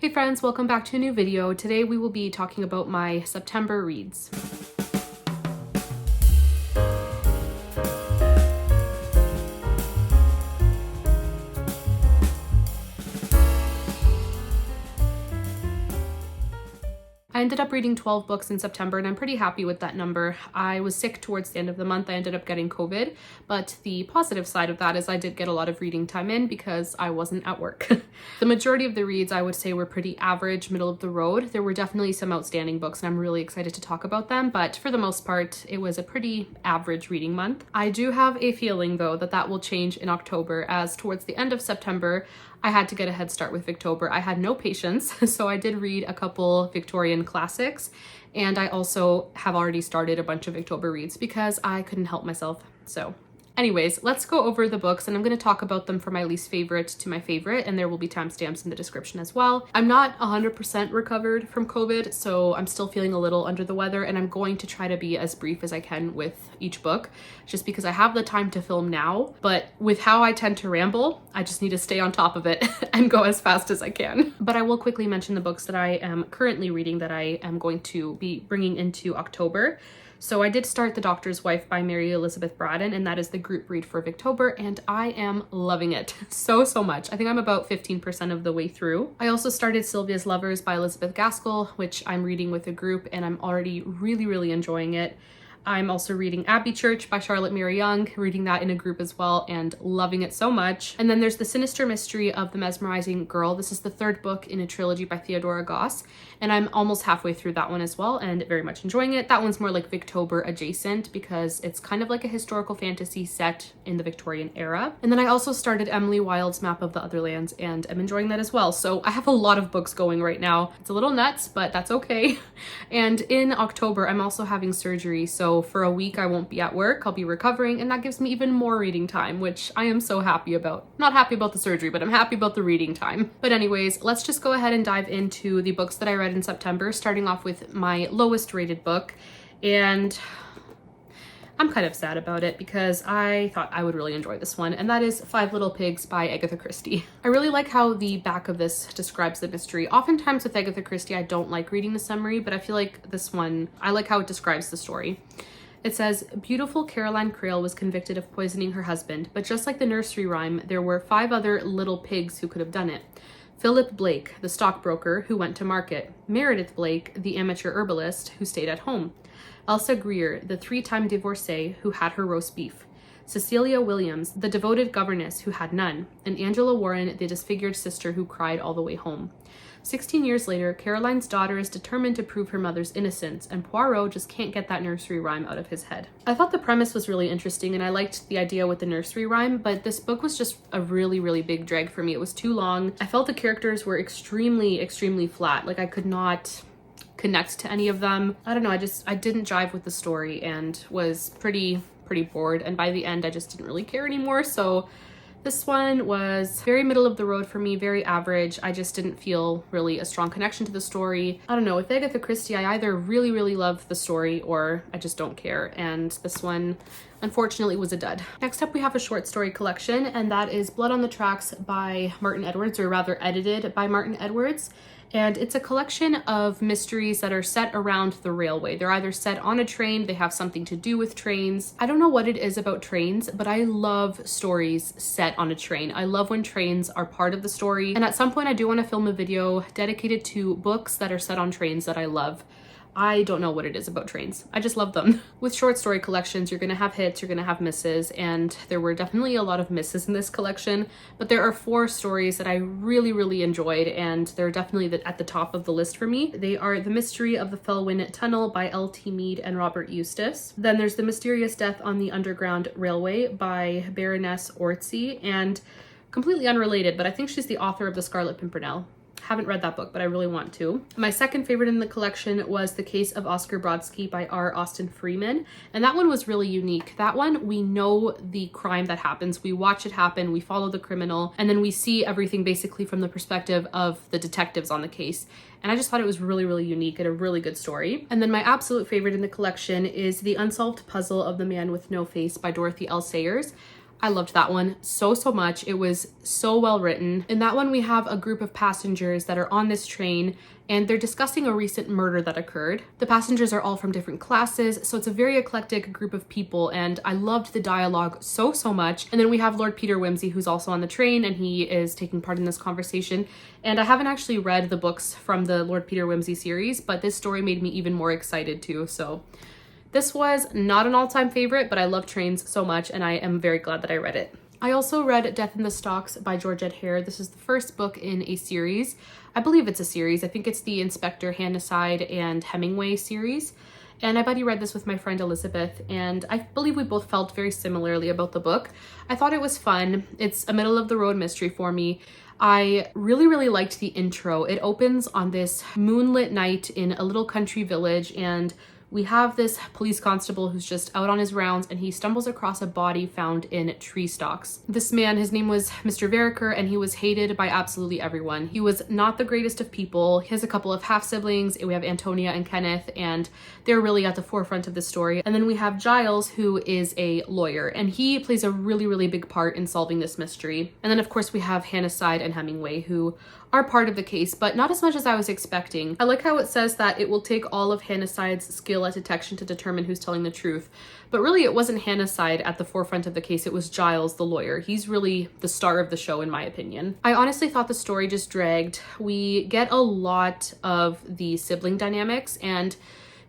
Hey friends, welcome back to a new video. Today we will be talking about my September reads. I ended up reading 12 books in September and I'm pretty happy with that number. I was sick towards the end of the month. I ended up getting COVID, but the positive side of that is I did get a lot of reading time in because I wasn't at work. The majority of the reads I would say were pretty average, middle of the road. There were definitely some outstanding books and I'm really excited to talk about them, but for the most part, it was a pretty average reading month. I do have a feeling though that will change in October, as towards the end of September, I had to get a head start with Victober. I had no patience, so I did read a couple Victorian classics, and I also have already started a bunch of Victober reads because I couldn't help myself. So anyways, let's go over the books and I'm going to talk about them from my least favorite to my favorite, and there will be timestamps in the description as well. I'm not 100% recovered from COVID, so I'm still feeling a little under the weather, and I'm going to try to be as brief as I can with each book just because I have the time to film now, but with how I tend to ramble, I just need to stay on top of it and go as fast as I can. But I will quickly mention the books that I am currently reading that I am going to be bringing into October. So I did start The Doctor's Wife by Mary Elizabeth Braddon, and that is the group read for Victober, and I am loving it so much. I think I'm about 15% of the way through. I also started Sylvia's Lovers by Elizabeth Gaskell, which I'm reading with a group, and I'm already really enjoying it. I'm also reading Abbey Church by Charlotte Mary Young, reading that in a group as well and loving it so much. And then there's The Sinister Mystery of the Mesmerizing Girl. This is the third book in a trilogy by Theodora Goss, and I'm almost halfway through that one as well and very much enjoying it. That one's more like Victober adjacent because it's kind of like a historical fantasy set in the Victorian era. And then I also started Emily Wilde's Map of the Otherlands and I'm enjoying that as well. So I have a lot of books going right now. It's a little nuts, but that's okay. And in October, I'm also having surgery, so for a week I won't be at work. I'll be recovering, and that gives me even more reading time, which I am so happy about. Not happy about the surgery, but I'm happy about the reading time. But anyways, let's just go ahead and dive into the books that I read in September, starting off with my lowest rated book. And I'm kind of sad about it because I thought I would really enjoy this one, and that is Five Little Pigs by Agatha Christie. I really like how the back of this describes the mystery. Oftentimes with Agatha Christie, I don't like reading the summary, but I feel like this one, I like how it describes the story. It says, beautiful Caroline Crail was convicted of poisoning her husband, but just like the nursery rhyme, there were 5 other little pigs who could have done it. Philip Blake, the stockbroker, who went to market. Meredith Blake, the amateur herbalist, who stayed at home. Elsa Greer, the 3-time divorcee, who had her roast beef. Cecilia Williams, the devoted governess, who had none. And Angela Warren, the disfigured sister who cried all the way home. 16 years later, Caroline's daughter is determined to prove her mother's innocence, and Poirot just can't get that nursery rhyme out of his head. I thought the premise was really interesting, and I liked the idea with the nursery rhyme, but this book was just a really big drag for me. It was too long. I felt the characters were extremely flat. Like I could not connect to any of them. I don't know, I didn't jive with the story and was pretty bored, and by the end I just didn't really care anymore. So this one was very middle of the road for me, very average. I just didn't feel really a strong connection to the story. I don't know, with Agatha Christie, I either really love the story or I just don't care, and this one unfortunately was a dud. Next up we have a short story collection, and that is Blood on the Tracks by Martin Edwards, or rather edited by Martin Edwards. And it's a collection of mysteries that are set around the railway. They're either set on a train, they have something to do with trains. I don't know what it is about trains, but I love stories set on a train. I love when trains are part of the story. And at some point I do want to film a video dedicated to books that are set on trains that I love. I don't know what it is about trains. I just love them. With short story collections, you're gonna have hits, you're gonna have misses, and there were definitely a lot of misses in this collection, but there are 4 stories that I really enjoyed, and they're definitely at the top of the list for me. They are The Mystery of the Felwyn Tunnel by L.T. Mead and Robert Eustace. Then there's The Mysterious Death on the Underground Railway by Baroness Orczy, and completely unrelated, but I think she's the author of The Scarlet Pimpernel. Haven't read that book, but I really want to. My second favorite in the collection was The Case of Oscar Brodsky by R. Austin Freeman, and that one was really unique. That one, we know the crime that happens, we watch it happen, we follow the criminal, and then we see everything basically from the perspective of the detectives on the case. And I just thought it was really unique and a really good story. And then my absolute favorite in the collection is The Unsolved Puzzle of the Man with No Face by Dorothy L. Sayers. I loved that one so much. It was so well written. In that one, we have a group of passengers that are on this train and they're discussing a recent murder that occurred. The passengers are all from different classes, so it's a very eclectic group of people, and I loved the dialogue so much. And then we have Lord Peter Wimsey, who's also on the train, and he is taking part in this conversation. And I haven't actually read the books from the Lord Peter Wimsey series, but this story made me even more excited too, so this was not an all-time favorite, but I love trains so much, and I am very glad that I read it. I also read Death in the Stocks by Georgette Hare. This is the first book in a series. I believe it's a series. I think it's the Inspector Handyside and Hemingway series. And I buddy read this with my friend Elizabeth, and I believe we both felt very similarly about the book. I thought it was fun. It's a middle-of-the-road mystery for me. I really liked the intro. It opens on this moonlit night in a little country village, and we have this police constable who's just out on his rounds, and he stumbles across a body found in tree stalks. This man, his name was Mr. Vereker, and he was hated by absolutely everyone. He was not the greatest of people. He has a couple of half-siblings. We have Antonia and Kenneth, and they're really at the forefront of the story. And then we have Giles, who is a lawyer, and he plays a really big part in solving this mystery. And then, of course, we have Handyside and Hemingway, who are part of the case, but not as much as I was expecting. I like how it says that it will take all of Handyside's skill at detection to determine who's telling the truth. But really, it wasn't Handyside at the forefront of the case, it was Giles, the lawyer. He's really the star of the show, in my opinion. I honestly thought the story just dragged. We get a lot of the sibling dynamics, and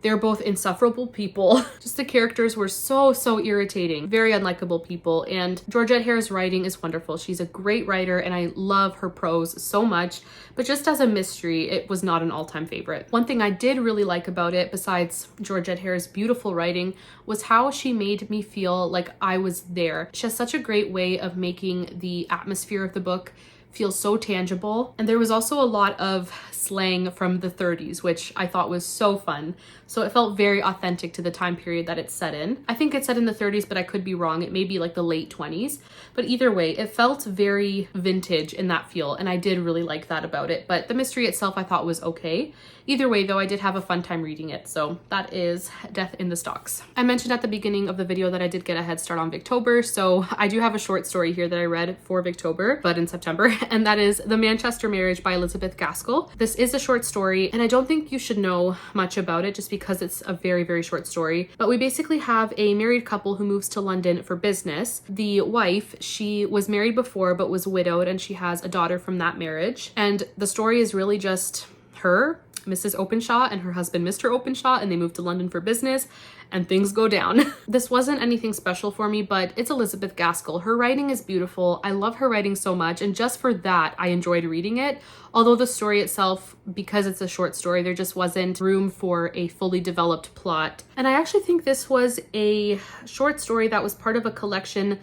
they're both insufferable people. Just the characters were so irritating. Very unlikable people. And Georgette Hare's writing is wonderful. She's a great writer and I love her prose so much. But just as a mystery, it was not an all-time favorite. One thing I did really like about it, besides Georgette Hare's beautiful writing, was how she made me feel like I was there. She has such a great way of making the atmosphere of the book feel so tangible. And there was also a lot of slang from the 30s, which I thought was so fun. So it felt very authentic to the time period that it's set in. I think it's set in the 30s, but I could be wrong. It may be like the late 20s. But either way, it felt very vintage in that feel, and I did really like that about it. But the mystery itself I thought was okay. Either way, though, I did have a fun time reading it. So that is Death in the Stocks. I mentioned at the beginning of the video that I did get a head start on Victober, so I do have a short story here that I read for Victober, but in September, and that is The Manchester Marriage by Elizabeth Gaskell. This is a short story, and I don't think you should know much about it just because it's a very short story. But we basically have a married couple who moves to London for business. The wife, she was married before but was widowed, and she has a daughter from that marriage. And the story is really just her, Mrs. Openshaw, and her husband, Mr. Openshaw, and they moved to London for business, and things go down. This wasn't anything special for me, but it's Elizabeth Gaskell. Her writing is beautiful. I love her writing so much, and just for that, I enjoyed reading it. Although the story itself, because it's a short story, there just wasn't room for a fully developed plot. And I actually think this was a short story that was part of a collection,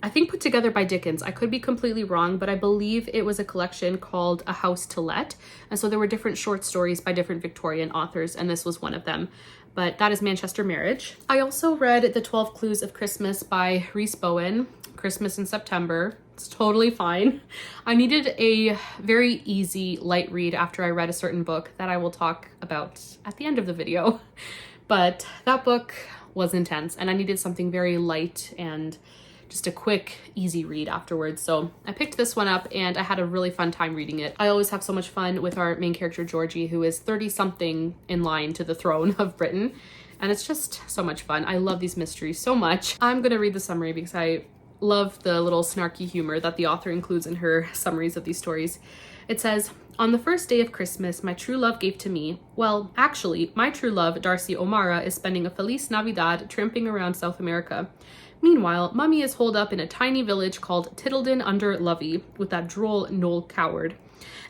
I think put together by Dickens. I could be completely wrong, but I believe it was a collection called A House to Let. And so there were different short stories by different Victorian authors, and this was one of them. But that is Manchester Marriage. I also read The 12 Clues of Christmas by Rhys Bowen. Christmas in September. It's totally fine. I needed a very easy, light read after I read a certain book that I will talk about at the end of the video. But that book was intense, and I needed something very light and just a quick, easy read afterwards. So I picked this one up and I had a really fun time reading it. I always have so much fun with our main character, Georgie, who is 30-something in line to the throne of Britain. And it's just so much fun. I love these mysteries so much. I'm gonna read the summary because I love the little snarky humor that the author includes in her summaries of these stories. It says, "On the first day of Christmas, my true love gave to me, well, actually, my true love, Darcy O'Mara, is spending a Feliz Navidad tramping around South America. Meanwhile, Mummy is holed up in a tiny village called Tittleton under Lovey with that droll Noel Coward.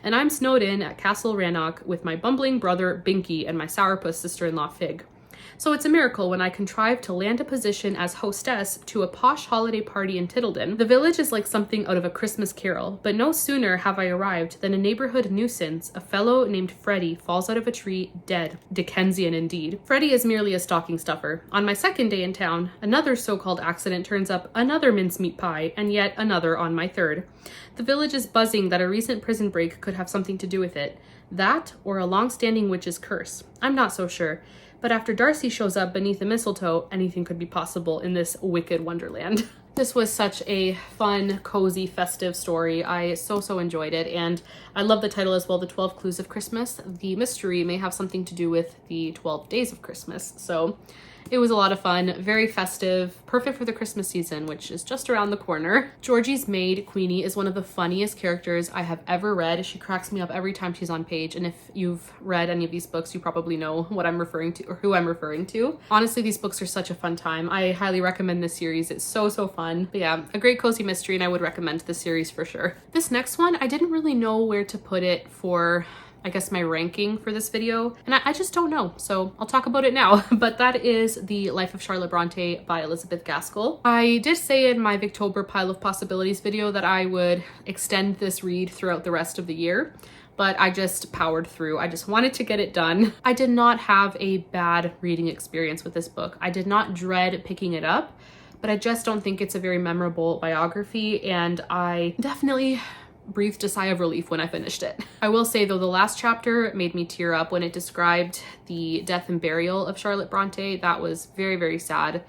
And I'm snowed in at Castle Rannoch with my bumbling brother Binky and my sourpuss sister-in-law Fig. So it's a miracle when I contrive to land a position as hostess to a posh holiday party in Tittleton. The village is like something out of a Christmas Carol, but no sooner have I arrived than a neighborhood nuisance, a fellow named Freddie, falls out of a tree dead. Dickensian indeed. Freddie is merely a stocking stuffer. On my second day in town, another so-called accident turns up another mincemeat pie, and yet another on my third. The village is buzzing that a recent prison break could have something to do with it. That, or a long-standing witch's curse. I'm not so sure. But after Darcy shows up beneath the mistletoe, anything could be possible in this wicked wonderland." This was such a fun, cozy, festive story. I so enjoyed it, and I love the title as well, The 12 Clues of Christmas. The mystery may have something to do with the 12 days of Christmas, so it was a lot of fun, very festive, perfect for the Christmas season, which is just around the corner. Georgie's maid, Queenie, is one of the funniest characters I have ever read. She cracks me up every time she's on page, and if you've read any of these books, you probably know what I'm referring to or who I'm referring to. Honestly, these books are such a fun time. I highly recommend this series. It's so fun. But yeah, a great cozy mystery, and I would recommend this series for sure. This next one, I didn't really know where to put it for, I guess, my ranking for this video, and I just don't know, so I'll talk about it now. But that is The Life of Charlotte Bronte by Elizabeth Gaskell. I did say in my Victober Pile of Possibilities video that I would extend this read throughout the rest of the year, but I just powered through. I just wanted to get it done. I did not have a bad reading experience with this book. I did not dread picking it up, but I just don't think it's a very memorable biography, and I definitely breathed a sigh of relief when I finished it. I will say though, the last chapter made me tear up when it described the death and burial of Charlotte Bronte. That was very sad.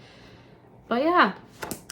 But yeah,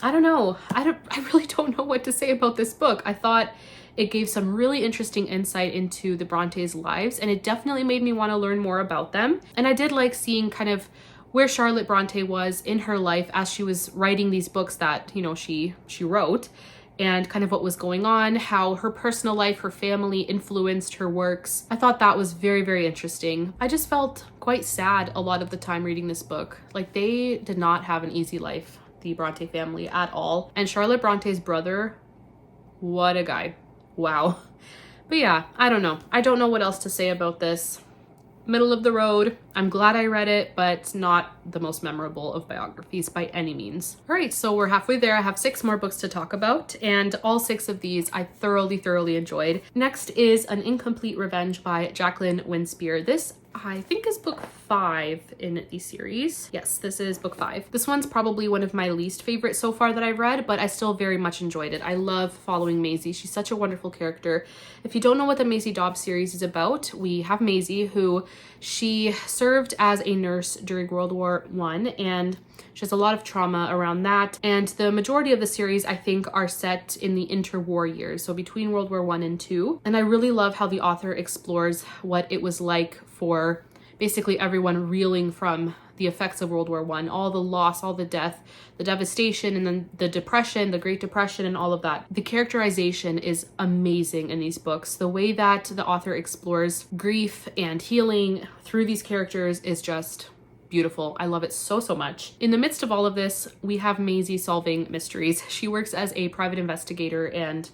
I don't know. I really don't know what to say about this book. I thought it gave some really interesting insight into the Brontes' lives, and it definitely made me want to learn more about them. And I did like seeing kind of where Charlotte Bronte was in her life as she was writing these books that, you know, she wrote, and kind of what was going on, how her personal life, her family influenced her works. I thought that was very interesting. I just felt quite sad a lot of the time reading this book. Like, they did not have an easy life, the Bronte family, at all. And Charlotte Bronte's brother, what a guy. Wow. But yeah, I don't know. I don't know what else to say about this. Middle of the road. I'm glad I read it, but not the most memorable of biographies by any means. All right, so we're halfway there. I have 6 more books to talk about, and all 6 of these I thoroughly enjoyed. Next is An Incomplete Revenge by Jacqueline Winspear. This, I think, is book 5 in the series. Yes, this is book 5. This one's probably one of my least favorite so far that I've read, but I still very much enjoyed it. I love following Maisie. She's such a wonderful character. If you don't know what the Maisie Dobbs series is about, we have Maisie, who she served as a nurse during World War I, and she has a lot of trauma around that. And the majority of the series, I think, are set in the interwar years, so between World War I and II. And I really love how the author explores what it was like for basically everyone reeling from the effects of World War I, all the loss, all the death, the devastation, and then the depression, the Great Depression, and all of that. The characterization is amazing in these books. The way that the author explores grief and healing through these characters is just beautiful. I love it so much. In the midst of all of this, we have Maisie solving mysteries. She works as a private investigator, and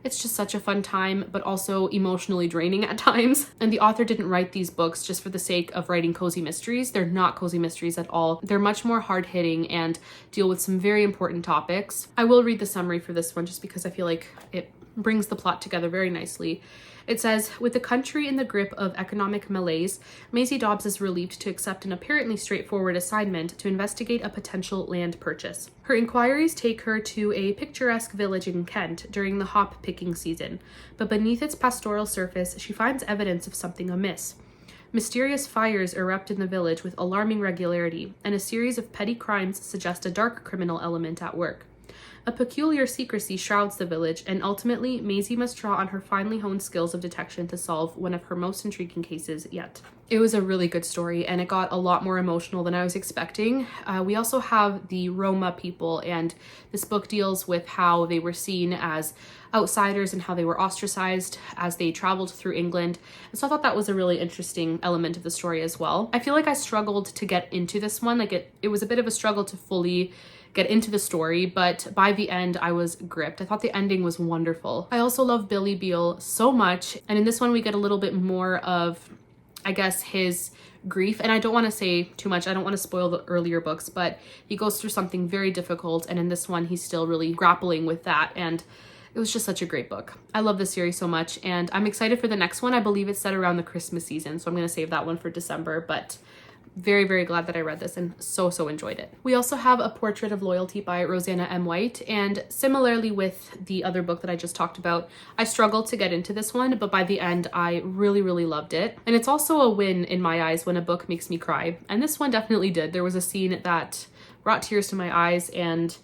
it's just such a fun time, but also emotionally draining at times. And the author didn't write these books just for the sake of writing cozy mysteries. They're not cozy mysteries at all. They're much more hard-hitting and deal with some very important topics. I will read the summary for this one just because I feel like it brings the plot together very nicely. It says, with the country in the grip of economic malaise, Maisie Dobbs is relieved to accept an apparently straightforward assignment to investigate a potential land purchase. Her inquiries take her to a picturesque village in Kent during the hop picking season, but beneath its pastoral surface, she finds evidence of something amiss. Mysterious fires erupt in the village with alarming regularity, and a series of petty crimes suggest a dark criminal element at work. A peculiar secrecy shrouds the village, and ultimately, Maisie must draw on her finely honed skills of detection to solve one of her most intriguing cases yet. It was a really good story, and it got a lot more emotional than I was expecting. We also have the Roma people, and this book deals with how they were seen as outsiders and how they were ostracized as they traveled through England. And so I thought that was a really interesting element of the story as well. I feel like I struggled to get into this one. Like it was a bit of a struggle to fully get into the story, but by the end I was gripped. I thought the ending was wonderful. I also love Billy Beale so much, and in this one we get a little bit more of, I guess, his grief. And I don't want to say too much, I don't want to spoil the earlier books, but he goes through something very difficult, and in this one he's still really grappling with that, and it was just such a great book. I love this series so much, and I'm excited for the next one. I believe it's set around the Christmas season, so I'm going to save that one for December, but very glad that I read this and so enjoyed it. We also have A Portrait of Loyalty by Rosanna M. White, and similarly with the other book that I just talked about, I struggled to get into this one, but by the end I really loved it. And it's also a win in my eyes when a book makes me cry, and this one definitely did. There was a scene that brought tears to my eyes, and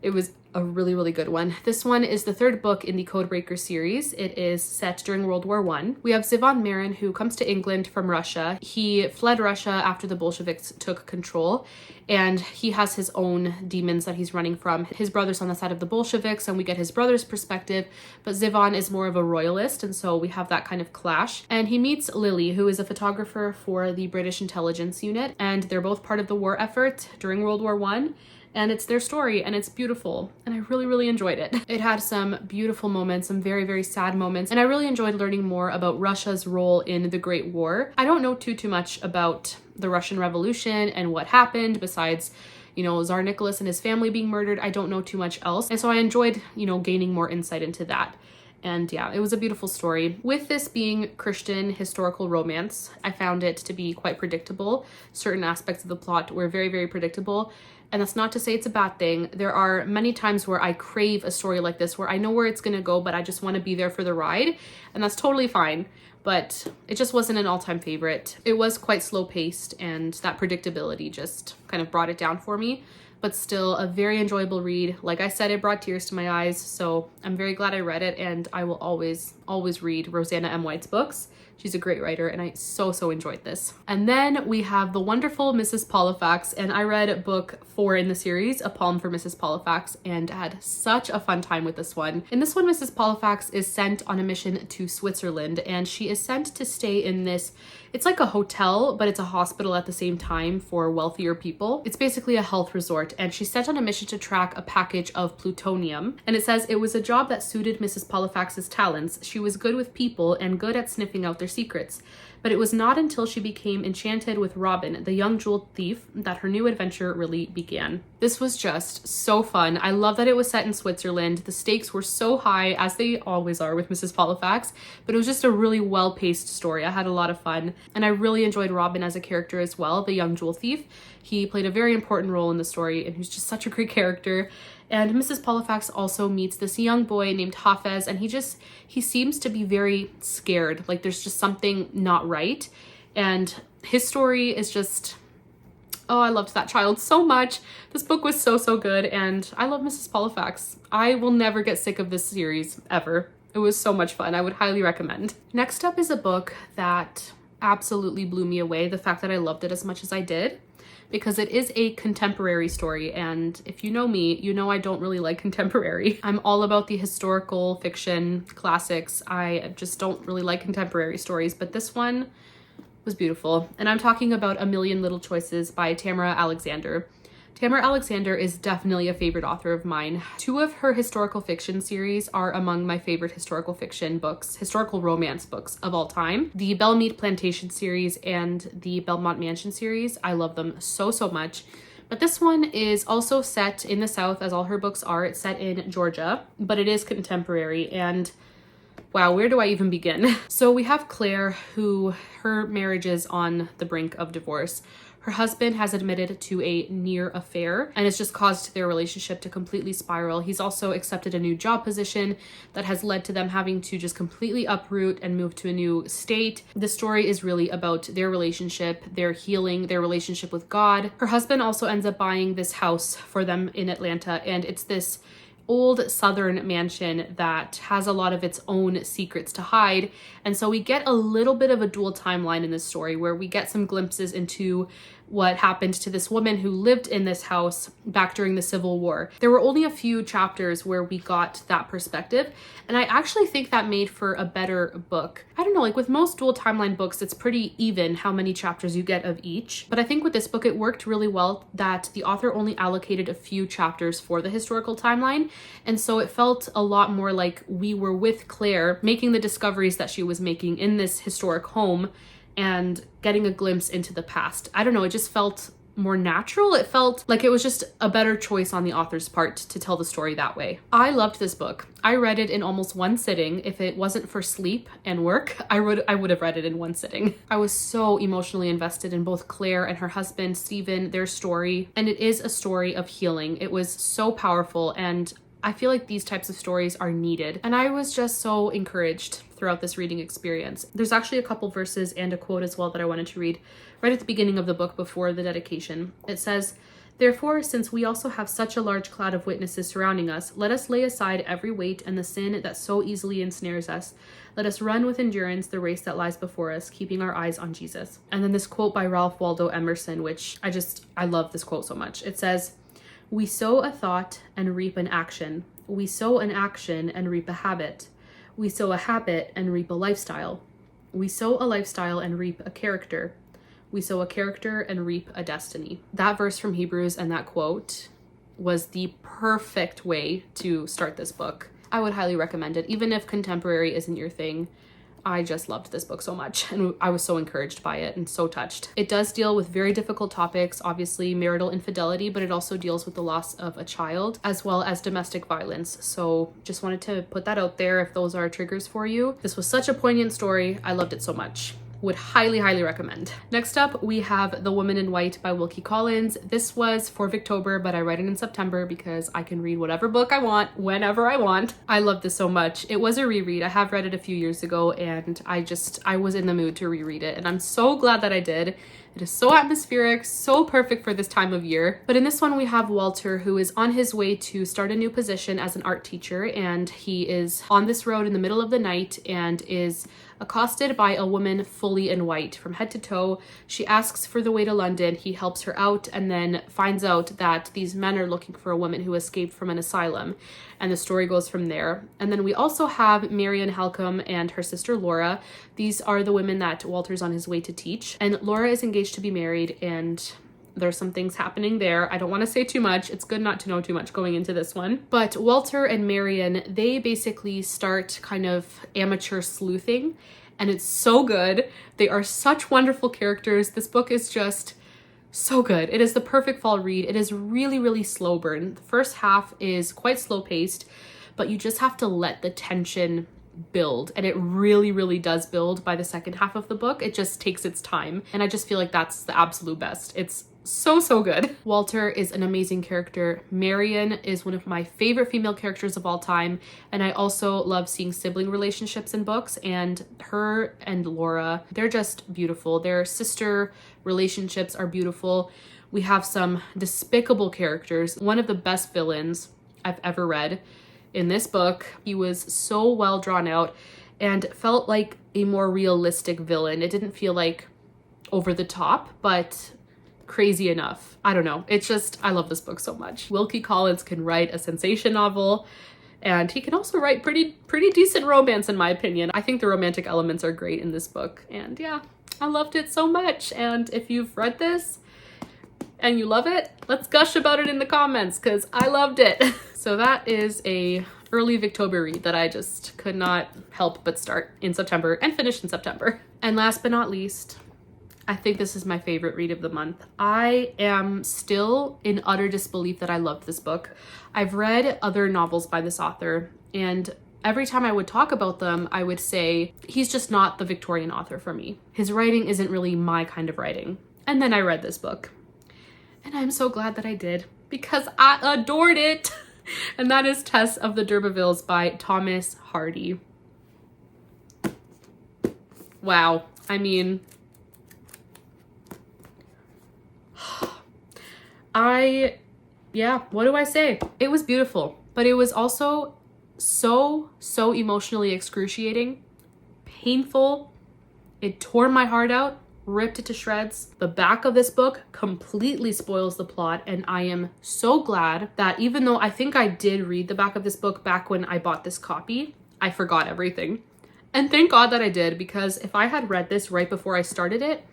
it was a really, really good one. This one is the third book in the Codebreaker series. It is set during World War I. We have Zivon Marin, who comes to England from Russia. He fled Russia after the Bolsheviks took control, and he has his own demons that he's running from. His brother's on the side of the Bolsheviks, and we get his brother's perspective, but Zivon is more of a royalist, and so we have that kind of clash. And he meets Lily, who is a photographer for the British intelligence unit, and they're both part of the war effort during World War I. And it's their story, and it's beautiful, and I really, really enjoyed it. It had some beautiful moments, some very, very sad moments, and I really enjoyed learning more about Russia's role in the Great War. I don't know too much about the Russian Revolution and what happened besides, you know, Tsar Nicholas and his family being murdered. I don't know too much else, and so I enjoyed, you know, gaining more insight into that. And yeah, it was a beautiful story. With this being Christian historical romance, I found it to be quite predictable. Certain aspects of the plot were very, very predictable. And that's not to say it's a bad thing. There are many times where I crave a story like this, where I know where it's gonna go, but I just want to be there for the ride. And that's totally fine. But it just wasn't an all-time favorite. It was quite slow-paced, and that predictability just kind of brought it down for me. But still a very enjoyable read. Like I said, it brought tears to my eyes, so I'm very glad I read it, and I will always, always read Rosanna M. White's books. She's a great writer, and I so enjoyed this. And then we have the wonderful Mrs. Pollifax, and I read book 4 in the series, A Palm for Mrs. Pollifax, and had such a fun time with this one. In this one, Mrs. Pollifax is sent on a mission to Switzerland, and she is sent to stay in this, it's like a hotel, but it's a hospital at the same time for wealthier people. It's basically a health resort, and she's sent on a mission to track a package of plutonium. And it says it was a job that suited Mrs. Pollifax's talents. She was good with people and good at sniffing out their secrets. But it was not until she became enchanted with Robin, the young jewel thief, that her new adventure really began. This was just so fun. I love that it was set in Switzerland. The stakes were so high, as they always are with Mrs. Pollifax, but it was just a really well-paced story. I had a lot of fun, and I really enjoyed Robin as a character as well, the young jewel thief. He played a very important role in the story, and he's just such a great character. And Mrs. Pollifax also meets this young boy named Hafez, and he seems to be very scared. Like there's just something not right. And his story is just, oh, I loved that child so much. This book was so good, and I love Mrs. Pollifax. I will never get sick of this series, ever. It was so much fun. I would highly recommend. Next up is a book that absolutely blew me away, the fact that I loved it as much as I did, because it is a contemporary story, and if you know me, you know I don't really like contemporary. I'm all about the historical fiction classics. I just don't really like contemporary stories, but this one was beautiful. And I'm talking about A Million Little Choices by Tamara Alexander. Tamara Alexander is definitely a favorite author of mine. 2 of her historical fiction series are among my favorite historical fiction books, historical romance books of all time. The Belmead Plantation series and the Belmont Mansion series, I love them so much. But this one is also set in the South, as all her books are. It's set in Georgia, but it is contemporary, and wow, where do I even begin? So we have Claire, who her marriage is on the brink of divorce. Her husband has admitted to a near affair, and it's just caused their relationship to completely spiral. He's also accepted a new job position that has led to them having to just completely uproot and move to a new state. The story is really about their relationship, their healing, their relationship with God. Her husband also ends up buying this house for them in Atlanta, and it's this old southern mansion that has a lot of its own secrets to hide. And so we get a little bit of a dual timeline in this story, where we get some glimpses into what happened to this woman who lived in this house back during the Civil War. There were only a few chapters where we got that perspective, and I actually think that made for a better book. I don't know, like with most dual timeline books, it's pretty even how many chapters you get of each, but I think with this book it worked really well that the author only allocated a few chapters for the historical timeline, and so it felt a lot more like we were with Claire making the discoveries that she was making in this historic home and getting a glimpse into the past. I don't know, it just felt more natural. It felt like it was just a better choice on the author's part to tell the story that way. I loved this book. I read it in almost one sitting. If it wasn't for sleep and work, I would have read it in one sitting. I was so emotionally invested in both Claire and her husband, Stephen, their story, and it is a story of healing. It was so powerful, and I feel like these types of stories are needed. And I was just so encouraged throughout this reading experience. There's actually a couple verses and a quote as well that I wanted to read right at the beginning of the book before the dedication. It says, Therefore, since we also have such a large cloud of witnesses surrounding us, let us lay aside every weight and the sin that so easily ensnares us. Let us run with endurance the race that lies before us, keeping our eyes on Jesus. And then this quote by Ralph Waldo Emerson, which I love this quote so much. It says, "We sow a thought and reap an action. We sow an action and reap a habit. We sow a habit and reap a lifestyle. We sow a lifestyle and reap a character. We sow a character and reap a destiny." That verse from Hebrews and that quote was the perfect way to start this book. I would highly recommend it. Even if contemporary isn't your thing, I just loved this book so much, and I was so encouraged by it and so touched. It does deal with very difficult topics, obviously marital infidelity, but it also deals with the loss of a child as well as domestic violence. So just wanted to put that out there if those are triggers for you. This was such a poignant story. I loved it so much. Would highly, highly recommend. Next up, we have The Woman in White by Wilkie Collins. This was for Victober, but I read it in September because I can read whatever book I want, whenever I want. I love this so much. It was a reread. I have read it a few years ago, and I was in the mood to reread it, and I'm so glad that I did. It is so atmospheric, so perfect for this time of year. But in this one, we have Walter, who is on his way to start a new position as an art teacher, and he is on this road in the middle of the night and is accosted by a woman fully in white from head to toe. She asks for the way to London. He helps her out and then finds out that these men are looking for a woman who escaped from an asylum. And the story goes from there. And then we also have Marian Halcombe and her sister Laura. These are the women that Walter's on his way to teach. And Laura is engaged to be married, and there's some things happening there. I don't want to say too much. It's good not to know too much going into this one. But Walter and Marian, they basically start kind of amateur sleuthing, and it's so good. They are such wonderful characters. This book is just so good. It is the perfect fall read. It is really, really slow burn. The first half is quite slow paced, but you just have to let the tension build, and it really, really does build by the second half of the book. It just takes its time, and I just feel like that's the absolute best. It's so good. Walter is an amazing character. Marian is one of my favorite female characters of all time, and I also love seeing sibling relationships in books, and her and Laura, they're just beautiful. Their sister relationships are beautiful. We have some despicable characters. One of the best villains I've ever read in this book. He was so well drawn out and felt like a more realistic villain. It didn't feel like over the top, but crazy enough. I don't know. It's just, I love this book so much. Wilkie Collins can write a sensation novel, and he can also write pretty decent romance, in my opinion. I think the romantic elements are great in this book, and yeah, I loved it so much. And if you've read this and you love it, let's gush about it in the comments, because I loved it. So that is a early Victober read that I just could not help but start in September and finish in September. And last but not least, I think this is my favorite read of the month. I am still in utter disbelief that I loved this book. I've read other novels by this author, and every time I would talk about them, I would say, he's just not the Victorian author for me. His writing isn't really my kind of writing. And then I read this book, and I'm so glad that I did, because I adored it. And that is Tess of the D'Urbervilles by Thomas Hardy. Wow. I mean, what do I say? It was beautiful, but it was also so emotionally excruciating, painful. It tore my heart out, ripped it to shreds. The back of this book completely spoils the plot, and I am so glad that even though I think I did read the back of this book back when I bought this copy, I forgot everything. And thank God that I did, because if I had read this right before I started it,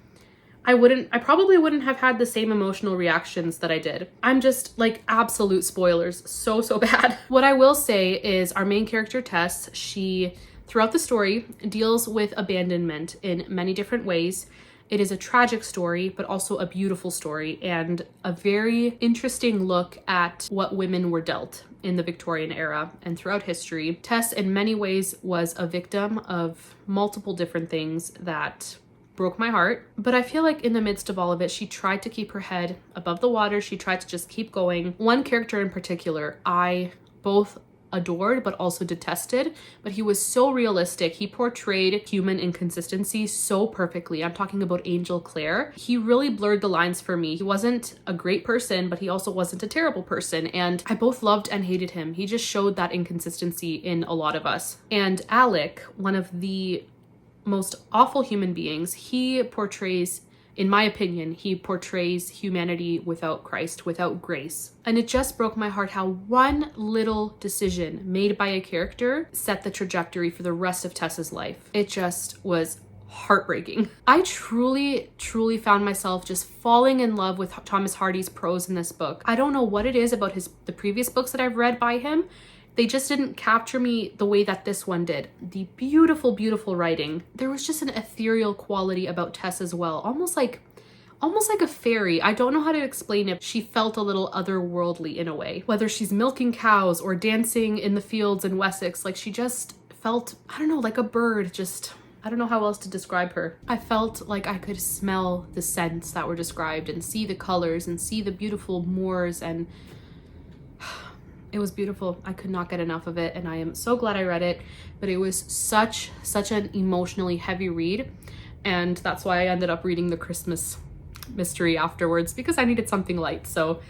I probably wouldn't have had the same emotional reactions that I did. I'm just like absolute spoilers, so bad. What I will say is our main character, Tess, she, throughout the story, deals with abandonment in many different ways. It is a tragic story, but also a beautiful story, and a very interesting look at what women were dealt in the Victorian era and throughout history. Tess, in many ways, was a victim of multiple different things that broke my heart, but I feel like in the midst of all of it, she tried to keep her head above the water. She tried to just keep going. One character in particular I both adored but also detested, but he was so realistic. He portrayed human inconsistency so perfectly. I'm talking about Angel Clare. He really blurred the lines for me. He wasn't a great person, but he also wasn't a terrible person, and I both loved and hated him. He just showed that inconsistency in a lot of us. And Alec, one of the most awful human beings, he portrays, in my opinion, he portrays humanity without Christ, without grace. And it just broke my heart how one little decision made by a character set the trajectory for the rest of Tess's life. It just was heartbreaking. I truly found myself just falling in love with Thomas Hardy's prose in this book. I don't know what it is about the previous books that I've read by him. They just didn't capture me the way that this one did. The beautiful, beautiful writing. There was just an ethereal quality about Tess as well. Almost like a fairy. I don't know how to explain it. She felt a little otherworldly in a way. Whether she's milking cows or dancing in the fields in Wessex, like she just felt, I don't know, like a bird. Just, I don't know how else to describe her. I felt like I could smell the scents that were described and see the colors and see the beautiful moors, and it was beautiful. I could not get enough of it, and I am so glad I read it. But it was such an emotionally heavy read, and that's why I ended up reading the Christmas mystery afterwards, because I needed something light. So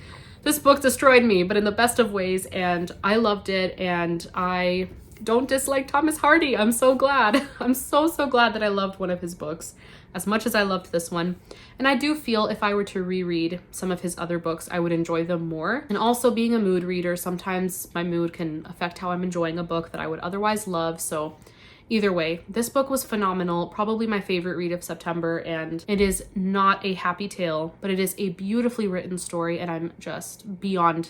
this book destroyed me, but in the best of ways, and I loved it, and I don't dislike Thomas Hardy. I'm so glad. I'm so glad that I loved one of his books as much as I loved this one. And I do feel if I were to reread some of his other books, I would enjoy them more. And also, being a mood reader, sometimes my mood can affect how I'm enjoying a book that I would otherwise love. So either way, this book was phenomenal, probably my favorite read of September, and it is not a happy tale, but it is a beautifully written story, and I'm just beyond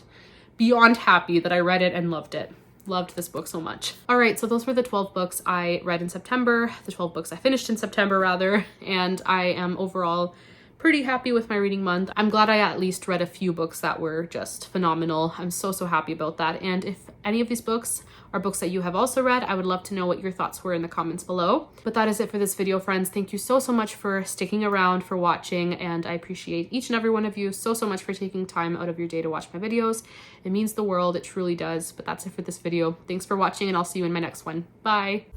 happy that I read it and loved it. Loved this book so much. All right, so those were the 12 books I read in September, the 12 books I finished in September rather, and I am overall pretty happy with my reading month. I'm glad I at least read a few books that were just phenomenal. I'm so happy about that. And if any of these books are books that you have also read, I would love to know what your thoughts were in the comments below. But that is it for this video, friends. Thank you so much for sticking around, for watching, and I appreciate each and every one of you so much for taking time out of your day to watch my videos. It means the world, it truly does. But that's it for this video. Thanks for watching, and I'll see you in my next one. Bye!